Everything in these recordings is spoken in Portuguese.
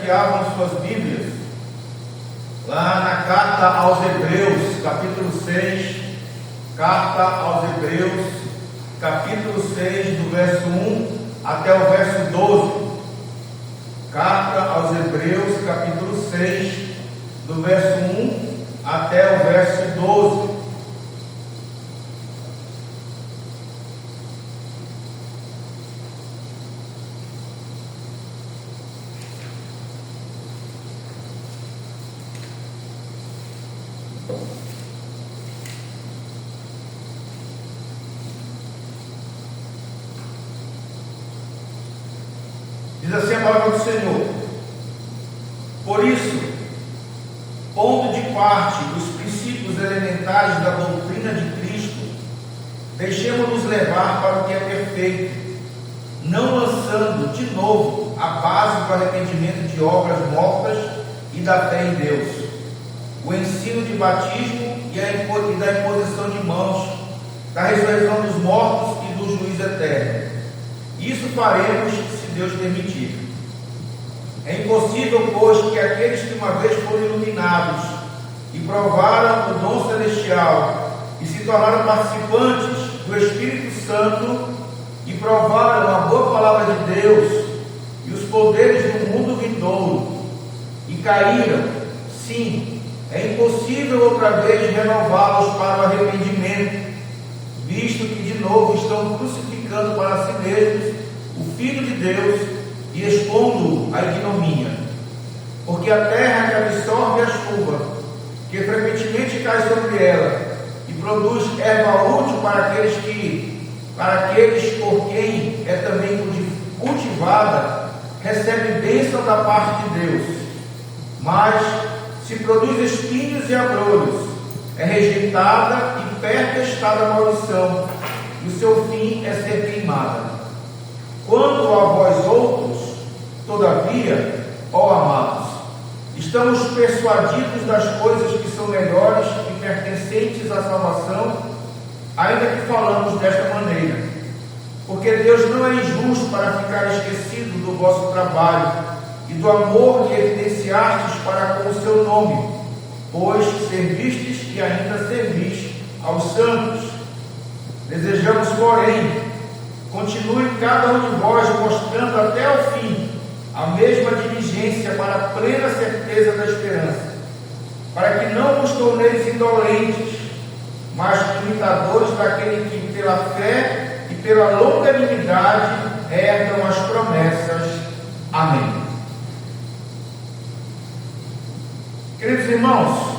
que abram suas Bíblias lá na carta aos Hebreus, capítulo 6, carta aos Hebreus, capítulo 6, do verso 1 até o verso 12. Carta aos Hebreus, capítulo 6, do verso 1 até o verso 12. Diz assim a palavra do Senhor: por isso, pondo de parte os princípios elementares da doutrina de Cristo, deixemos-nos levar para o que é perfeito, não lançando de novo a base do arrependimento de obras mortas e da fé em Deus, o ensino de batismo e da imposição de mãos, da ressurreição dos mortos e do juízo eterno. Isso faremos se Deus permitir. É impossível, pois, que aqueles que uma vez foram iluminados e provaram o dom celestial e se tornaram participantes do Espírito Santo e provaram a boa palavra de Deus e os poderes do mundo vindouro e caíram, sim, é impossível outra vez renová-los para o arrependimento, visto que de novo estão crucificando para si mesmos o Filho de Deus e expondo-o à ignomínia. Porque a terra que absorve a chuva, que frequentemente cai sobre ela, e produz erva útil para aqueles por quem é também cultivada, recebe bênção da parte de Deus. Mas se produz espinhos e abrolhos, é rejeitada e perto está da maldição, e o seu fim é ser queimada. Quanto a vós outros, todavia, ó amados, estamos persuadidos das coisas que são melhores e pertencentes à salvação, ainda que falamos desta maneira, porque Deus não é injusto para ficar esquecido do vosso trabalho e do amor que evidenciastes para com o seu nome, pois servistes e ainda servis aos santos. Desejamos, porém, continue cada um de vós mostrando até o fim a mesma diligência para a plena certeza da esperança, para que não vos torneis indolentes, mas imitadores daquele que pela fé e pela longanimidade herdam as promessas. Amém. Queridos irmãos,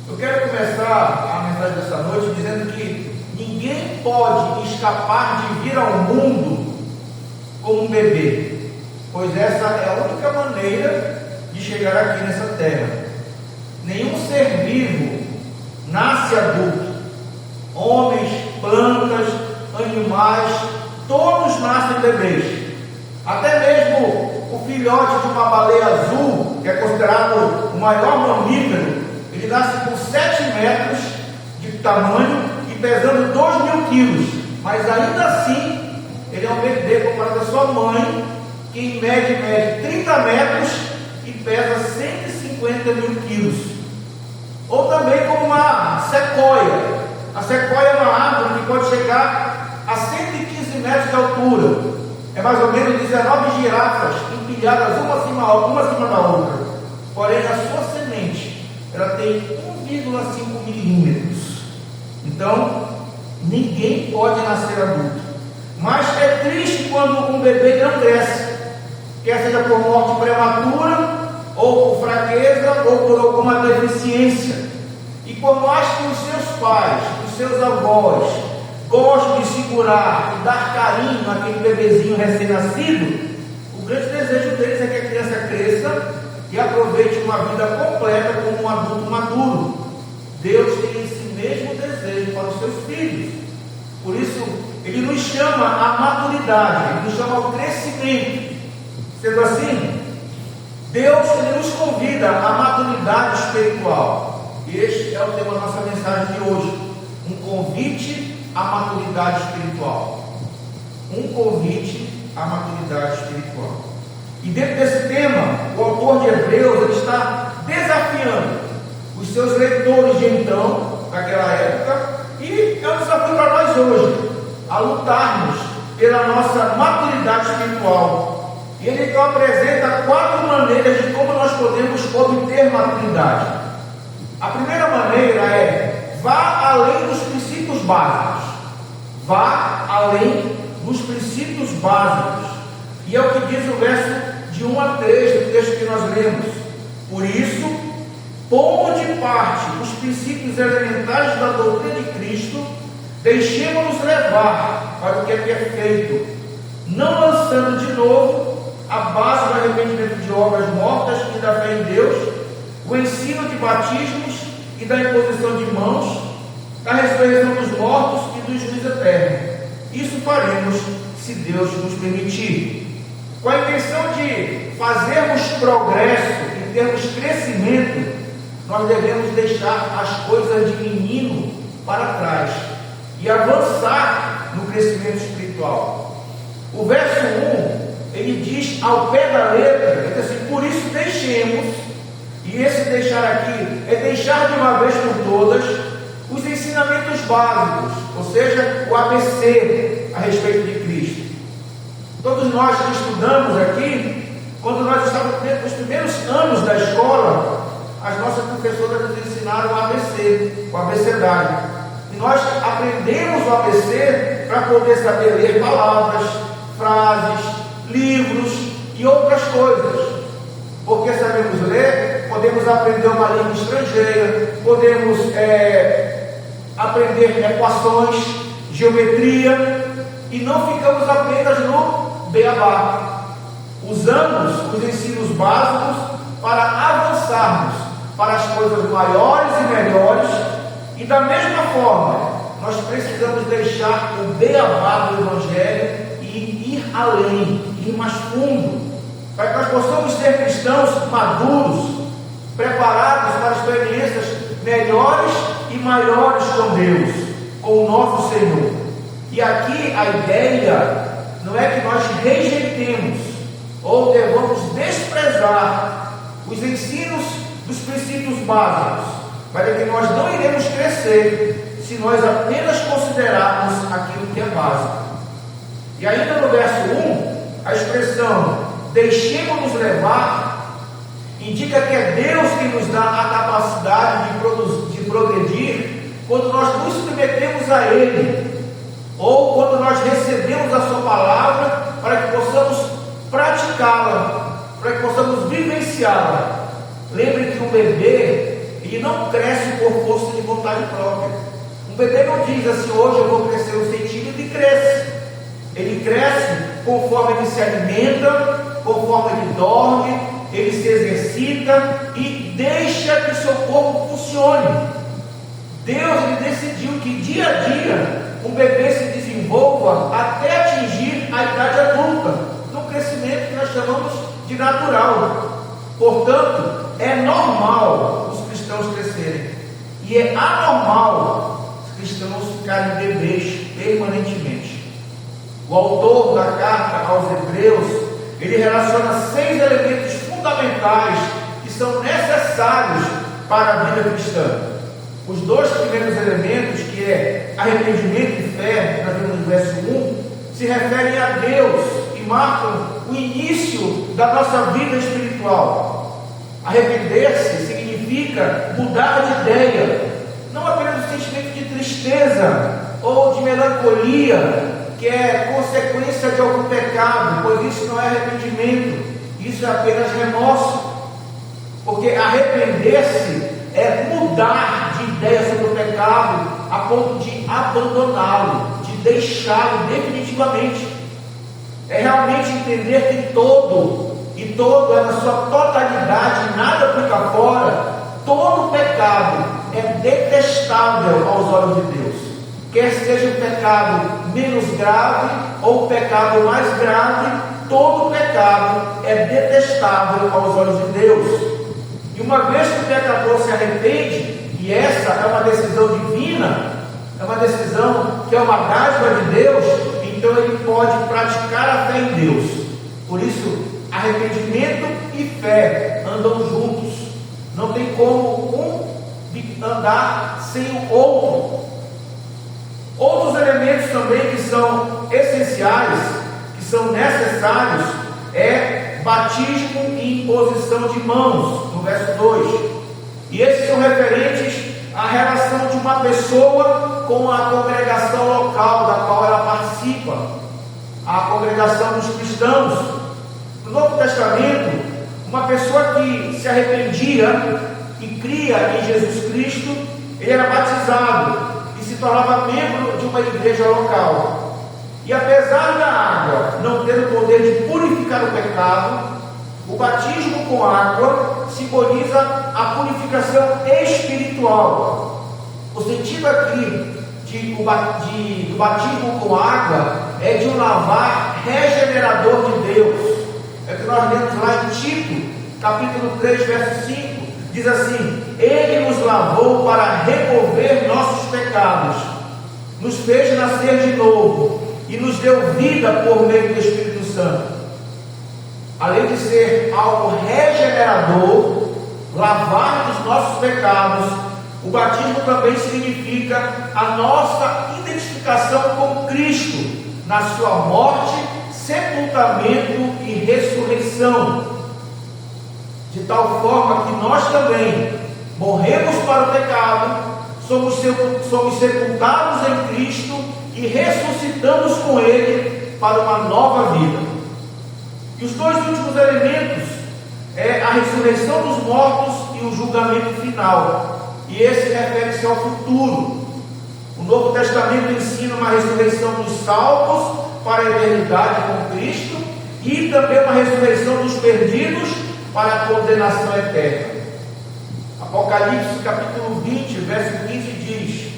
eu quero começar a mensagem dessa noite dizendo que ninguém pode escapar de vir ao mundo como um bebê, pois essa é a única maneira de chegar aqui nessa terra. Nenhum ser vivo nasce adulto. Homens, plantas, animais, todos nascem bebês. Até mesmo o filhote de uma baleia azul, que é considerado o maior mamífero, ele nasce com 7 metros de tamanho e pesando 2.000 quilos, mas ainda assim ele é um bebê comparado à sua mãe, que em média mede 30 metros e pesa 150.000 quilos. Ou também como uma sequoia. A sequoia é uma árvore que pode chegar a 115 metros de altura. É mais ou menos 19 girafas empilhadas uma acima da outra. Porém, a sua semente, ela tem 1,5 milímetros. Então, ninguém pode nascer adulto. Mas é triste quando um bebê não cresce, quer seja por morte prematura, ou por fraqueza, ou por alguma deficiência. E quando acha que os seus pais, os seus avós, gostam de segurar e dar carinho naquele bebezinho recém-nascido, o grande desejo deles é que a criança cresça e aproveite uma vida completa como um adulto maduro. Deus tem esse mesmo desejo para os seus filhos. Por isso, Ele nos chama à maturidade, Ele nos chama ao crescimento. Sendo assim, Deus Ele nos convida à maturidade espiritual. E este é o tema da nossa mensagem de hoje: um convite à maturidade espiritual. Um convite à maturidade espiritual. E dentro desse tema, autor de Hebreus, ele está desafiando os seus leitores de então, daquela época, e é um desafio para nós hoje, a lutarmos pela nossa maturidade espiritual. E ele então apresenta 4 maneiras de como nós podemos obter maturidade. A primeira maneira é: vá além dos princípios básicos. Vá além dos princípios básicos. E é o que diz o verso de 1 a 3 do texto que nós lemos. Por isso, pondo de parte os princípios elementares da doutrina de Cristo, deixemos-nos levar para o que é perfeito, não lançando de novo a base do arrependimento de obras mortas e da fé em Deus, o ensino de batismos e da imposição de mãos, da ressurreição dos mortos e do juízo eterno. Isso faremos se Deus nos permitir. Com a intenção de fazermos progresso e termos crescimento, nós devemos deixar as coisas de menino para trás e avançar no crescimento espiritual. O verso 1, ele diz ao pé da letra, ele diz assim: por isso deixemos, e esse deixar aqui é deixar de uma vez por todas os ensinamentos básicos, ou seja, o ABC a respeito de Cristo. Todos nós que estudamos aqui, quando nós estávamos nos primeiros anos da escola, as nossas professoras nos ensinaram o ABC, o abecedário. E nós aprendemos o ABC para poder saber ler palavras, frases, livros e outras coisas. Porque sabemos ler, podemos aprender uma língua estrangeira, podemos aprender equações, geometria, e não ficamos apenas no beabá. Usamos os ensinos básicos para avançarmos para as coisas maiores e melhores, e da mesma forma, nós precisamos deixar o beabá do Evangelho e ir além, ir mais fundo, para que nós possamos ser cristãos maduros, preparados para experiências melhores e maiores com Deus, com o nosso Senhor. E aqui a ideia não é que nós rejeitemos ou devamos desprezar os ensinos dos princípios básicos, mas é que nós não iremos crescer se nós apenas considerarmos aquilo que é básico. E ainda no verso 1, a expressão deixemos-nos levar indica que é Deus que nos dá a capacidade de progredir quando nós nos submetemos a Ele, ou quando nós recebemos a Sua palavra para que possamos praticá-la, para que possamos vivenciá-la. Lembre que um bebê, ele não cresce por força de vontade própria. Um bebê não diz assim: hoje eu vou crescer 1 centímetro, e cresce. Ele cresce conforme ele se alimenta, conforme ele dorme, ele se exercita e deixa que seu corpo funcione. Deus ele decidiu que dia a dia um bebê se desenvolva até atingir a idade adulta, num crescimento que nós chamamos de natural. Portanto, é normal os cristãos crescerem, e é anormal os cristãos ficarem bebês permanentemente. O autor da carta aos Hebreus, ele relaciona 6 elementos fundamentais que são necessários para a vida cristã. Os 2 primeiros elementos, que é arrependimento e fé, nós vemos no verso 1, se referem a Deus e marcam o início da nossa vida espiritual. Arrepender-se significa mudar de ideia, não apenas o sentimento de tristeza ou de melancolia, que é consequência de algum pecado, pois isso não é arrependimento, isso é apenas remorso. Porque arrepender-se é mudar de ideia sobre o pecado a ponto de abandoná-lo, de deixá-lo definitivamente. É realmente entender que todo é na sua totalidade, nada fica fora. Todo pecado é detestável aos olhos de Deus, quer seja um pecado menos grave ou um pecado mais grave, todo pecado é detestável aos olhos de Deus. E uma vez que o pecador se arrepende, e essa é uma decisão divina, é uma decisão que é uma dádiva de Deus, então ele pode praticar a fé em Deus. Por isso, arrependimento e fé andam juntos. Não tem como um andar sem o outro. Outros elementos também que são essenciais, que são necessários, é batismo e imposição de mãos, no verso 2. E esses são referentes à relação de uma pessoa com a congregação local da qual ela participa, a congregação dos cristãos. No Novo Testamento, uma pessoa que se arrependia e cria em Jesus Cristo, ele era batizado e se tornava membro de uma igreja local. E apesar da água não ter o poder de purificar o pecado, o batismo com água simboliza a purificação espiritual. O sentido aqui do batismo com água é de um lavar regenerador de Deus. É o que nós lemos lá em Tito, capítulo 3, verso 5. Diz assim: Ele nos lavou para remover nossos pecados, nos fez nascer de novo e nos deu vida por meio do Espírito Santo. Além de ser algo regenerador, lavar dos nossos pecados, o batismo também significa a nossa identificação com Cristo, na sua morte, sepultamento e ressurreição, de tal forma que nós também morremos para o pecado, somos sepultados em Cristo e ressuscitamos com Ele para uma nova vida. E os dois últimos elementos é a ressurreição dos mortos e o julgamento final. E esse refere-se ao futuro. O Novo Testamento ensina uma ressurreição dos salvos para a eternidade com Cristo e também uma ressurreição dos perdidos para a condenação eterna. Apocalipse capítulo 20, verso 15 diz: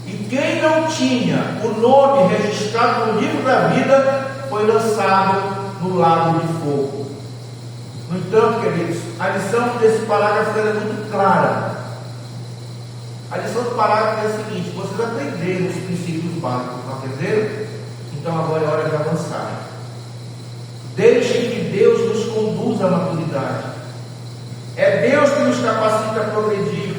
E quem não tinha o nome registrado no livro da vida foi lançado no lago de fogo. No entanto, queridos, a lição desse parágrafo é muito clara. A lição do parágrafo é a seguinte: vocês aprenderam os princípios básicos, não aprenderam? Então agora é hora de avançar. Deixem que Deus nos conduza à maturidade. É Deus que nos capacita a progredir,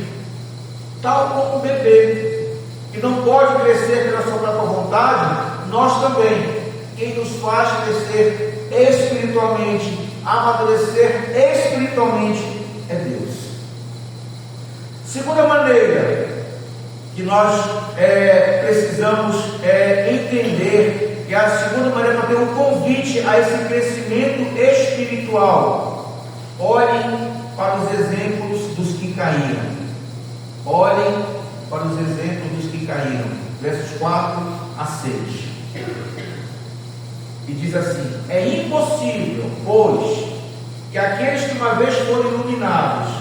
tal como o bebê, que não pode crescer pela sua própria vontade, nós também. Quem nos faz crescer espiritualmente, amadurecer espiritualmente, é Deus. Segunda maneira que nós precisamos entender, que é a segunda maneira para ter um convite a esse crescimento espiritual. Olhem para os exemplos dos que caíram. Olhem para os exemplos dos que caíram. Versos 4 a 6. E diz assim: É impossível, pois, que aqueles que uma vez foram iluminados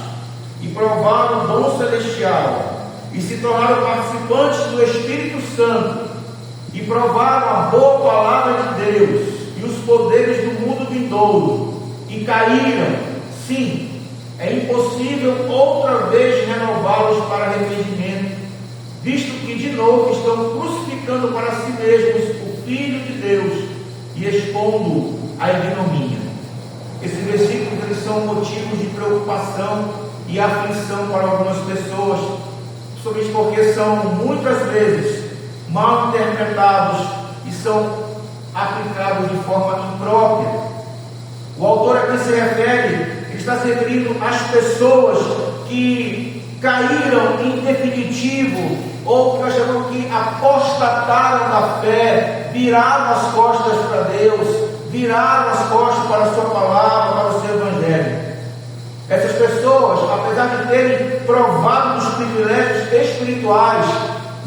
e provaram o dom celestial e se tornaram participantes do Espírito Santo e provaram a boa palavra de Deus e os poderes do mundo vindouro e caíram, sim, é impossível outra vez renová-los para arrependimento, visto que de novo estão crucificando para si mesmos o Filho de Deus e expondo a ignomínia. Esses versículos eles são motivos de preocupação e aflição para algumas pessoas, principalmente porque são muitas vezes mal interpretados e são aplicados de forma imprópria. O autor aqui se refere, ele está se referindo às pessoas que caíram em definitivo, ou que nós chamamos que apostataram da fé, viraram as costas para Deus, viraram as costas para a sua palavra, para o seu evangelho. Essas pessoas, apesar de terem provado dos privilégios espirituais,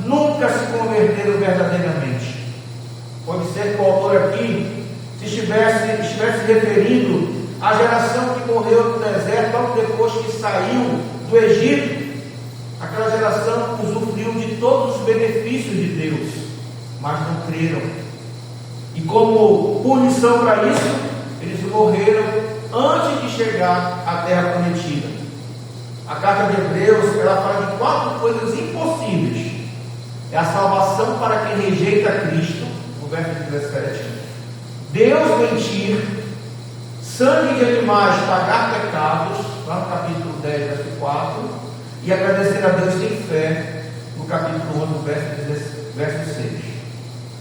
nunca se converteram verdadeiramente. Pode ser que o autor aqui se estivesse referindo à geração que morreu no deserto logo depois que saiu do Egito. Aquela geração usufruiu de todos os benefícios de Deus, mas não creram. E como punição para isso, eles morreram antes de chegar à terra prometida. A carta de Hebreus, ela fala de 4 coisas impossíveis. É a salvação para quem rejeita Cristo, no verso 17. Deus mentir, sangue de animais pagar pecados, lá no capítulo 10, verso 4, e agradecer a Deus sem fé, no capítulo 11, verso 6.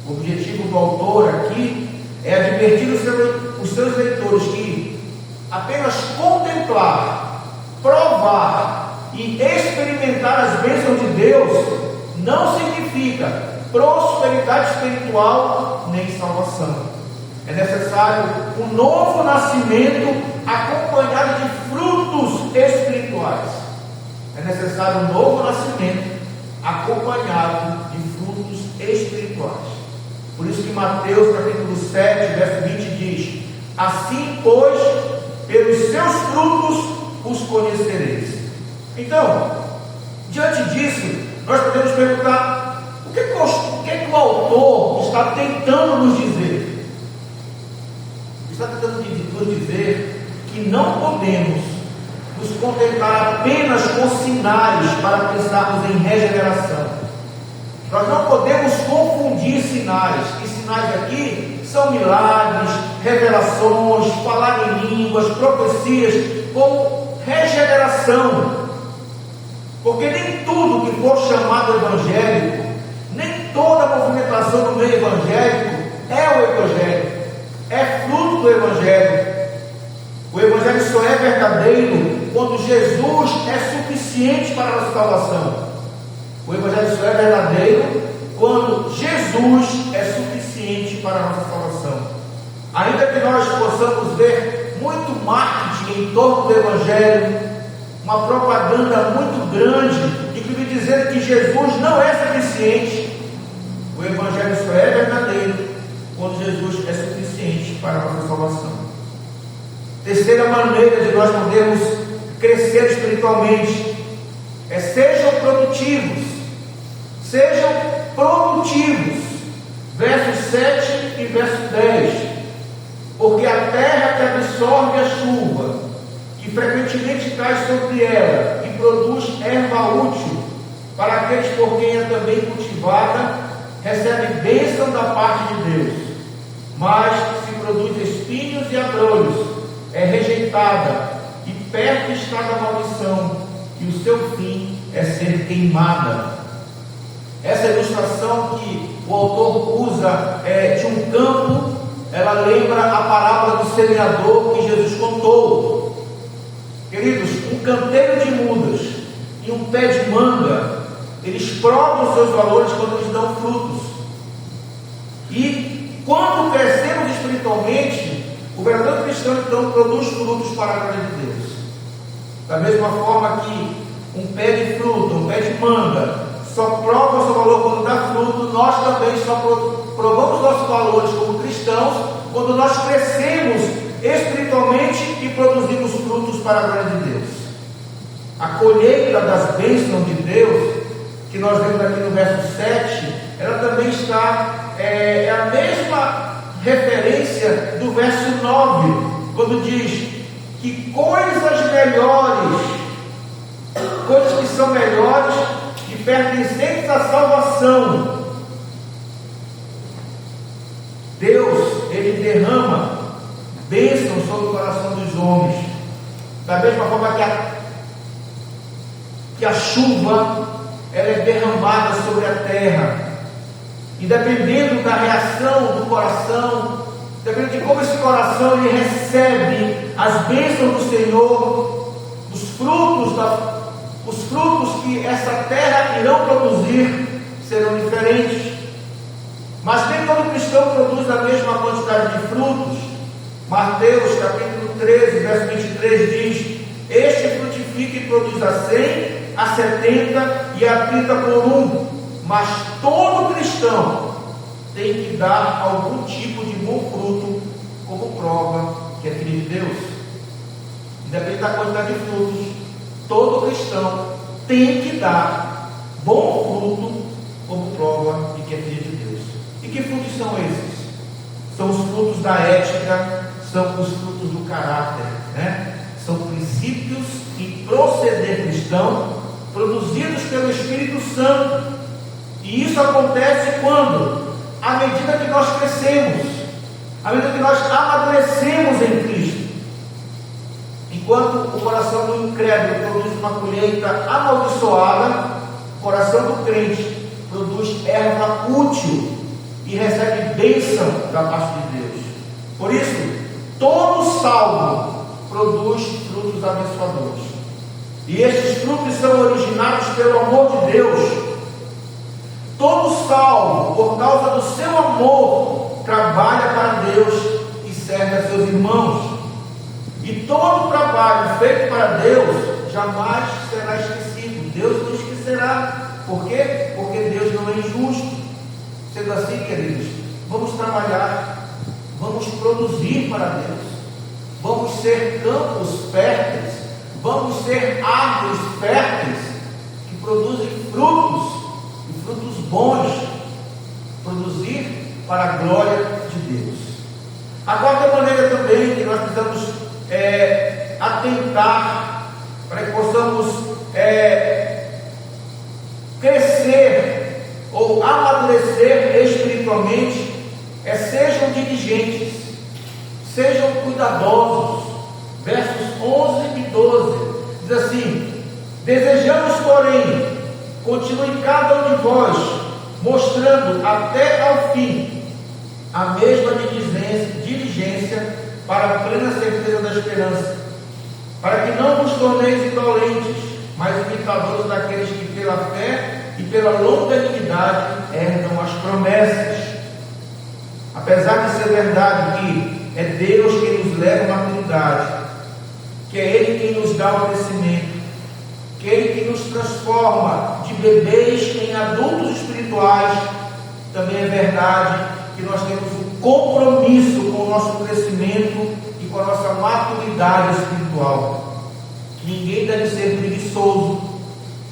O objetivo do autor aqui é advertir os seus leitores que apenas contemplar, provar e experimentar as bênçãos de Deus não significa prosperidade espiritual nem salvação. É necessário um novo nascimento acompanhado de frutos espirituais. É necessário um novo nascimento acompanhado de frutos espirituais. Por isso que Mateus capítulo 7, verso 20 diz: assim, pois, pelos seus frutos os conhecereis. Então, diante disso, nós podemos perguntar: o que o autor está tentando nos dizer? Está tentando nos dizer que não podemos nos contentar apenas com sinais para pensarmos em regeneração. Nós não podemos confundir sinais, e sinais aqui são milagres, revelações, falar em línguas, profecias, com regeneração. Porque nem tudo que for chamado evangélico, nem toda a movimentação do meio evangélico é o evangelho, é fruto do evangelho. O evangelho só é verdadeiro quando Jesus é suficiente para a nossa salvação. O evangelho só é verdadeiro quando Jesus é suficiente para a nossa salvação. Ainda que nós possamos ver muito marketing em torno do evangelho, uma propaganda muito grande, inclusive dizendo que Jesus não é suficiente, o evangelho só é verdadeiro quando Jesus é suficiente para a nossa salvação. Terceira maneira de nós podermos crescer espiritualmente é: sejam produtivos. Sejam produtivos. Versos 7 e verso 10. Porque a terra que absorve a chuva, que frequentemente cai sobre ela, e produz erva útil para aqueles por quem é também cultivada, recebe bênção da parte de Deus. Mas se produz espinhos e abrolhos, é rejeitada, e perto está da maldição, e o seu fim é ser queimada. Essa ilustração que o autor usa de um campo, ela lembra a parábola do semeador que Jesus contou. Queridos, um canteiro de mudas e um pé de manga, eles provam seus valores quando eles dão frutos. E quando crescemos espiritualmente, o verdadeiro cristão então produz frutos para a glória de Deus. Da mesma forma que um pé de fruta, um pé de manga, só prova o seu valor quando dá fruto, nós também só provamos nossos valores como cristãos quando nós crescemos espiritualmente e produzimos frutos para a glória de Deus. A colheita das bênçãos de Deus, que nós vemos aqui no verso 7, ela também está, é a mesma referência do verso 9, quando diz que coisas melhores, coisas que são melhores e pertencentes à salvação, Deus, Ele derrama bênçãos sobre o coração dos homens, da mesma forma que a chuva ela é derramada sobre a terra, e dependendo da reação do coração, dependendo de como esse coração ele recebe as bênçãos do Senhor, os frutos que essa terra irão produzir serão diferentes. Mas nem todo cristão produz a mesma quantidade de frutos. Mateus capítulo 13, verso 23 diz: este frutifica e produz a 100, a 70 e a 30 por um. Mas todo cristão tem que dar algum tipo de bom fruto como prova que é filho de Deus. Independente da quantidade de frutos, todo cristão tem que dar bom fruto como prova de que é filho de Deus. E que frutos são esses? São os frutos da ética, são os frutos do caráter, né? São princípios e proceder cristão produzidos pelo Espírito Santo. E isso acontece quando? À medida que nós crescemos, à medida que nós amadurecemos em Cristo. Enquanto o coração do incrédulo produz uma colheita amaldiçoada, o coração do crente produz erva útil e recebe bênção da parte de Deus. Por isso, todo salvo produz frutos abençoadores. E estes frutos são originados pelo amor de Deus. Todo salvo, por causa do seu amor, trabalha para Deus e serve a seus irmãos. E todo trabalho feito para Deus jamais será esquecido. Deus não esquecerá. Por quê? Porque Deus não é injusto. Sendo assim, queridos, vamos trabalhar, vamos produzir para Deus, vamos ser campos férteis, vamos ser árvores férteis que produzem frutos, e frutos bons, produzir para a glória de Deus. A quarta maneira também que nós precisamos atentar para que possamos crescer ou amadurecer espiritualmente sejam diligentes, sejam cuidadosos. Versos 11 e 12 diz assim: desejamos, porém, continue cada um de vós mostrando até ao fim a mesma diligência para a plena certeza da esperança, para que não vos torneis indolentes, mas imitadores daqueles que pela fé e pela longanimidade herdam as promessas. Apesar de ser verdade que é Deus quem nos leva à maturidade, que é Ele quem nos dá o crescimento, que é Ele quem nos transforma de bebês em adultos espirituais, também é verdade que nós temos um compromisso com o nosso crescimento e com a nossa maturidade espiritual. Ninguém deve ser preguiçoso,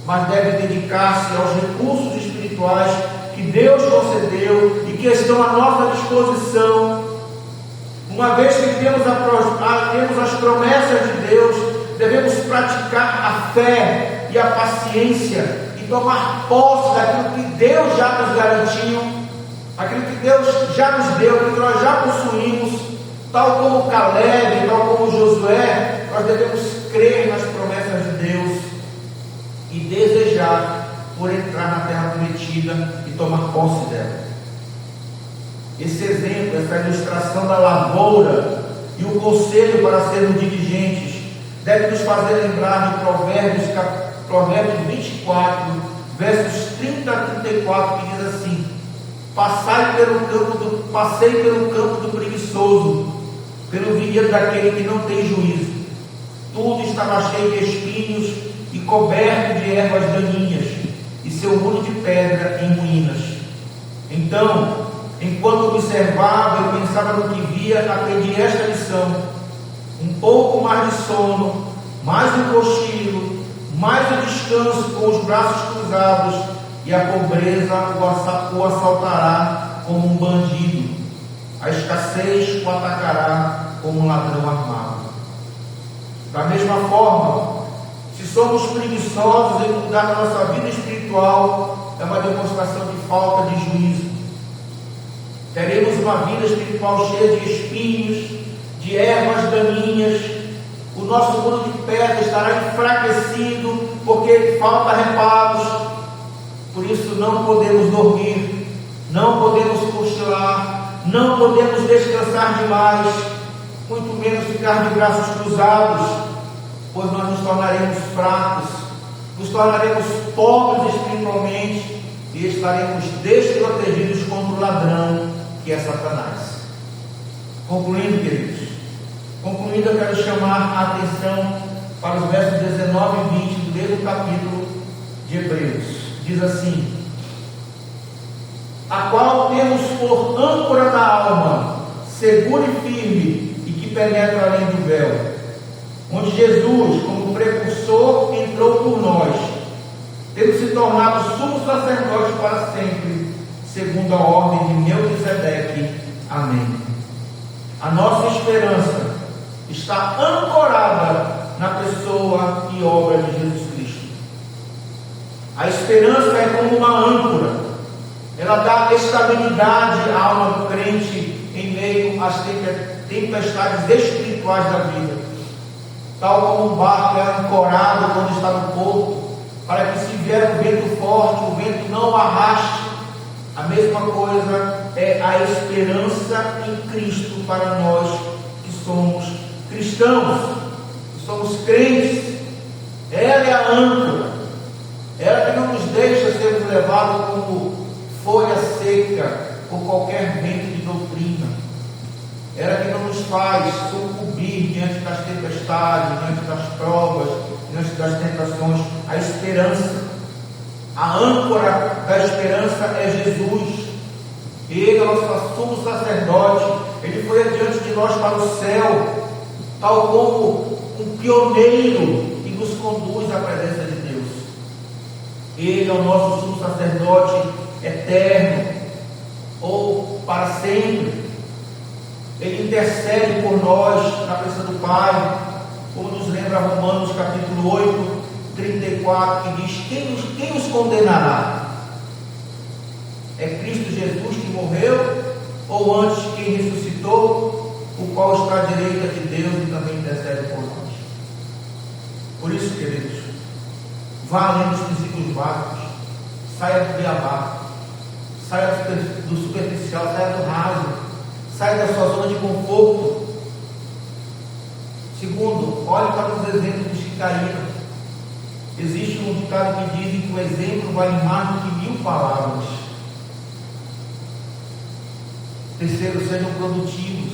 mas deve dedicar-se aos recursos espirituais que Deus concedeu e que estão à nossa disposição. Uma vez que temos as promessas de Deus, devemos praticar a fé e a paciência e tomar posse daquilo que Deus já nos garantiu, aquilo que Deus já nos deu, aquilo que nós já possuímos. Tal como Caleb, tal como Josué, nós devemos crer nas promessas de Deus e desejar por entrar na terra prometida e tomar posse dela. Esse exemplo, essa ilustração da lavoura e o conselho para sermos diligentes deve nos fazer lembrar de Provérbios 24, versos 30 a 34, que diz assim: passei pelo campo do preguiçoso, pelo vinhedo daquele que não tem juízo. Tudo estava cheio de espinhos e coberto de ervas daninhas, e seu muro de pedra em ruínas. Então, enquanto observava e pensava no que via, aprendi esta lição: um pouco mais de sono, mais um cochilo, mais um descanso com os braços cruzados, e a pobreza o assaltará como um bandido, a escassez o atacará como um ladrão armado. Da mesma forma, se somos preguiçosos em cuidar da nossa vida espiritual, é uma demonstração de falta de juízo. Teremos uma vida espiritual cheia de espinhos, de ervas daninhas. O nosso muro de pedra estará enfraquecido porque falta reparos. Por isso não podemos dormir, não podemos cochilar, não podemos descansar demais, muito menos ficar de braços cruzados, pois nós nos tornaremos fracos, nos tornaremos pobres espiritualmente e estaremos desprotegidos contra o ladrão, que é Satanás. Concluindo, queridos, eu quero chamar a atenção para os versos 19 e 20 do mesmo capítulo de Hebreus. Diz assim: a qual temos por âncora da alma, segura e firme, e que penetra além do véu, onde Jesus, como precursor, entrou por nós, tendo se tornado sumo sacerdote para sempre, segundo a ordem de Melquisedeque. Amém. A nossa esperança está ancorada na pessoa e obra de Jesus Cristo. A esperança é como uma âncora, ela dá estabilidade à alma do crente em meio às tempestades espirituais da vida. tal como um barco é ancorado quando está no porto, para que se vier um vento forte, o vento não o arraste. A mesma coisa é a esperança em Cristo para nós que somos cristãos, que somos crentes. Ela é a âncora, ela que não nos deixa sermos levados como folha seca por qualquer vento de doutrina. Ela que não nos faz sucumbir diante das tempestades, diante das provas, diante das tentações. A esperança, a âncora da esperança é Jesus. Ele é o nosso sumo sacerdote. Ele foi adiante de nós para o céu, tal como um pioneiro que nos conduz à presença de Deus. Ele é o nosso sumo sacerdote eterno, ou para sempre. Ele intercede por nós na presença do Pai, como nos lembra Romanos capítulo 8, 34, que diz: quem nos condenará? É Cristo Jesus que morreu, ou antes quem ressuscitou, o qual está à direita de Deus e também intercede por nós. Por isso, queridos, vá além dos princípios básicos, saia do beabá, saia do superficial, saia do raso, saia da sua zona de conforto. Segundo, olhe para os exemplos dos que caíram. Existe um ditado que diz que o exemplo vale mais do que 1000 palavras. Terceiro, sejam produtivos.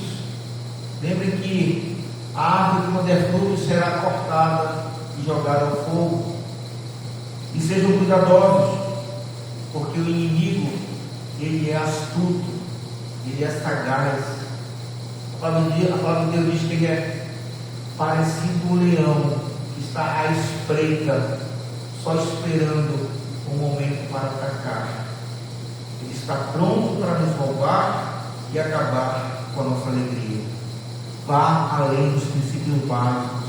Lembrem que a árvore que não der frutos será cortada e jogada ao fogo. E sejam cuidadosos, porque o inimigo, ele é astuto, ele é sagaz. A palavra de Deus diz que ele é parecido um leão que está à espreita, só esperando um momento para atacar. Ele está pronto para nos roubar e acabar com a nossa alegria. Vá além dos princípios básicos,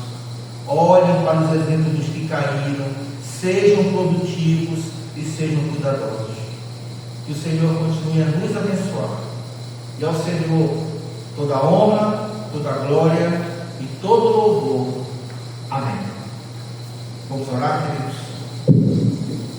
olhem para os exemplos dos que caíram, sejam produtivos e sejam cuidadosos. Que o Senhor continue a nos abençoar. E ao Senhor toda a honra, toda a glória e todo o louvor. Amém. Vamos orar, queridos.